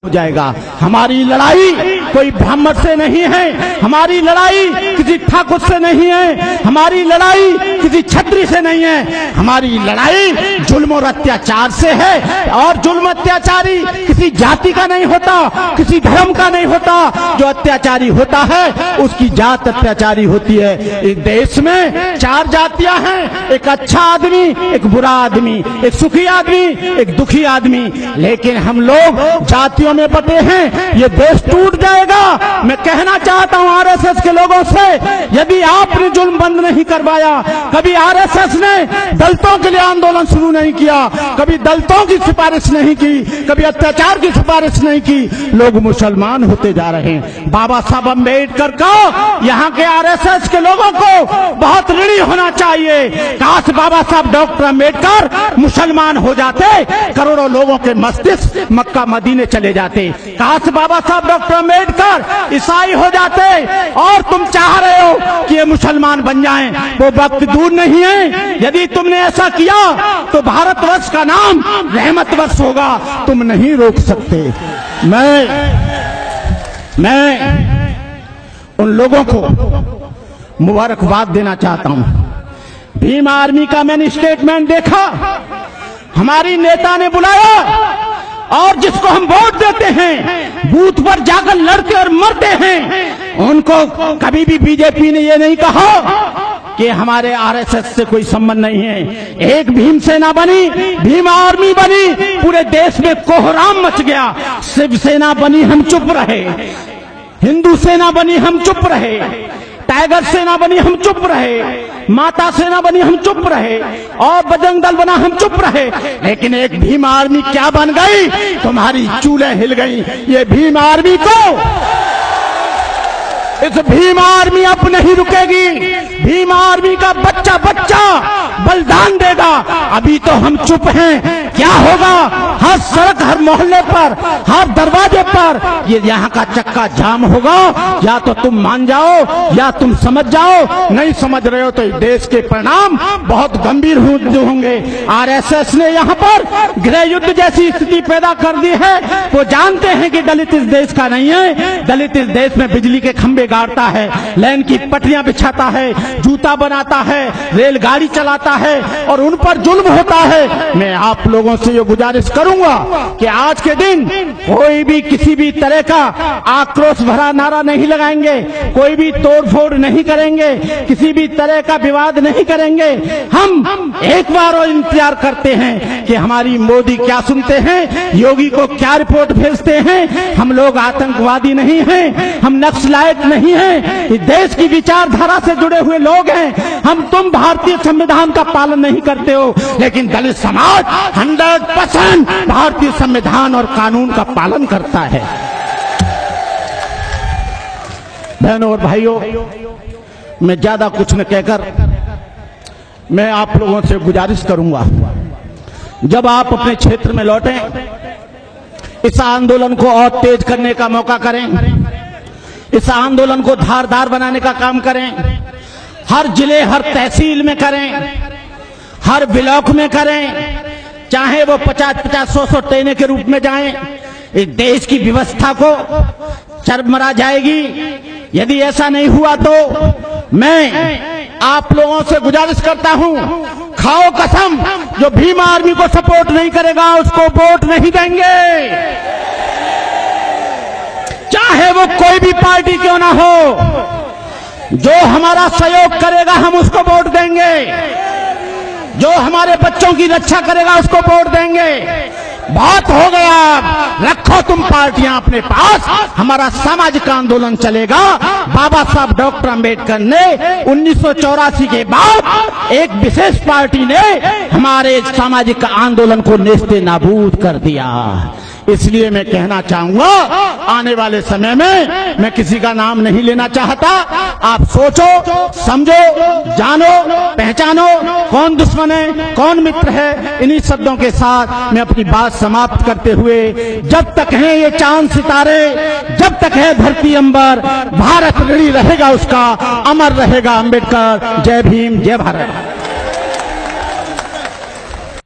हो जाएगा। हमारी लड़ाई कोई ब्राह्मण से नहीं है, हमारी लड़ाई किसी ठाकुर से नहीं है, हमारी लड़ाई किसी छत्री से नहीं है, हमारी लड़ाई जुल्म और अत्याचार से है। और जुल्म अत्याचारी किसी जाति का नहीं होता, किसी धर्म का नहीं होता। जो अत्याचारी होता है उसकी जात अत्याचारी होती है। इस देश में 4 जातियां हैं, एक अच्छा आदमी, एक बुरा आदमी, एक सुखी आदमी, एक दुखी आदमी। लेकिन हम लोग जातियों में बटे हैं, ये देश टूट जाएगा। मैं कहना चाहता हूं आरएसएस के लोगों से, यदि आपने जुल्म बंद नहीं करवाया, कभी आरएसएस ने दलितों के लिए आंदोलन शुरू नहीं किया, कभी दलितों की सिफारिश नहीं की, कभी अत्याचार की सिफारिश नहीं की, लोग मुसलमान होते जा रहे हैं। बाबा साहब अम्बेडकर का यहाँ के आरएसएस के लोगों को बहुत ऋणी होना चाहिए। काश बाबा साहब डॉक्टर अम्बेडकर मुसलमान हो जाते, करोड़ों लोगों के मस्तिष्क मक्का मदीने चले जाते। काश बाबा साहब डॉक्टर अम्बेडकर ईसाई हो जाते, और तुम चाह रहे हो कि ये मुसलमान बन जाएं, वो वक्त दूर नहीं है। यदि तुमने ऐसा किया तो भारतवर्ष का नाम रहमत वर्ष होगा, तुम नहीं रोक सकते। मैं उन लोगों को मुबारकबाद देना चाहता हूं। भीम आर्मी का मैंने स्टेटमेंट देखा, हमारी नेता ने बुलाया और जिसको हम वोट देते हैं, बूथ पर जाकर लड़ते और मरते हैं, उनको कभी भी बीजेपी ने ये नहीं कहा कि हमारे आरएसएस से कोई संबंध नहीं है। एक भीम सेना बनी, भीम आर्मी बनी, पूरे देश में कोहराम मच गया। शिवसेना बनी, हम चुप रहे। हिंदू सेना बनी, हम चुप रहे। टाइगर सेना बनी, हम चुप रहे। माता सेना बनी, हम चुप रहे। और बजरंग दल बना, हम चुप रहे। लेकिन एक भीम आर्मी क्या बन गई? तुम्हारी चूल्हे हिल गई। ये भीम आर्मी को, इस भीम आर्मी अब नहीं रुकेगी। भीम आर्मी का बच्चा बच्चा बलिदान देगा। अभी तो हम चुप हैं। क्या होगा? हर सड़क, हर मोहल्ले पर, हर दरवाजे पर ये यहाँ का चक्का जाम होगा। या तो तुम मान जाओ या तुम समझ जाओ। नहीं समझ रहे हो तो इस देश के परिणाम बहुत गंभीर होंगे। आरएसएस ने यहाँ पर गृह युद्ध जैसी स्थिति पैदा कर दी है। वो जानते हैं कि दलित इस देश का नहीं है। दलित इस देश में बिजली के खंभे गाड़ता है, लाइन की पटरियां बिछाता है, जूता बनाता है, रेलगाड़ी चलाता है और उन पर जुल्म होता है। मैं आप लोगों से ये गुजारिश करूंगा कि आज के दिन कोई भी किसी भी तरह का आक्रोश भरा नारा नहीं लगाएंगे, कोई भी तोड़फोड़ नहीं करेंगे, किसी भी तरह का विवाद नहीं करेंगे। हम एक बार और इंतजार करते हैं कि हमारी मोदी क्या सुनते हैं, योगी को क्या रिपोर्ट भेजते हैं। हम लोग आतंकवादी नहीं हैं, हम नक्सलायत नहीं हैं, इस देश की विचारधारा से जुड़े हुए लोग हैं। हम तुम भारतीय संविधान का पालन नहीं करते हो, लेकिन दलित समाज 100% भारतीय संविधान और कानून का पालन करता है। बहनों और भाइयों, मैं ज्यादा कुछ न कहकर मैं आप लोगों से गुजारिश करूंगा, जब आप अपने क्षेत्र में लौटें, इस आंदोलन को और तेज करने का मौका करें, इस आंदोलन को धारदार बनाने का काम करें। हर जिले, हर तहसील में करें, हर ब्लॉक में करें, चाहे वो 50-50, 100-100 टेने के रूप में जाएं। इस देश की व्यवस्था को चरमरा जाएगी। यदि ऐसा नहीं हुआ तो मैं आप लोगों से गुजारिश करता हूं, खाओ कसम, जो भीम आर्मी को सपोर्ट नहीं करेगा उसको वोट नहीं देंगे, चाहे वो कोई भी पार्टी क्यों ना हो। जो हमारा सहयोग करेगा हम उसको वोट देंगे, जो हमारे बच्चों की रक्षा करेगा उसको वोट देंगे। बहुत हो गया, रखो तुम पार्टियां अपने पास, हमारा सामाजिक आंदोलन चलेगा। बाबा साहब डॉक्टर अम्बेडकर ने 1984 के बाद एक विशेष पार्टी ने हमारे सामाजिक आंदोलन को नेस्ते नाबूद कर दिया। इसलिए मैं कहना चाहूंगा, आने वाले समय में मैं किसी का नाम नहीं लेना चाहता। आप सोचो, समझो, जानो, पहचानो कौन दुश्मन है, कौन मित्र है। इन्हीं शब्दों के साथ मैं अपनी बात समाप्त करते हुए, जब तक है ये चांद सितारे, जब तक है धरती अंबर, भारत ऋणी रहेगा उसका, अमर रहेगा अम्बेडकर। जय भीम, जय भारत।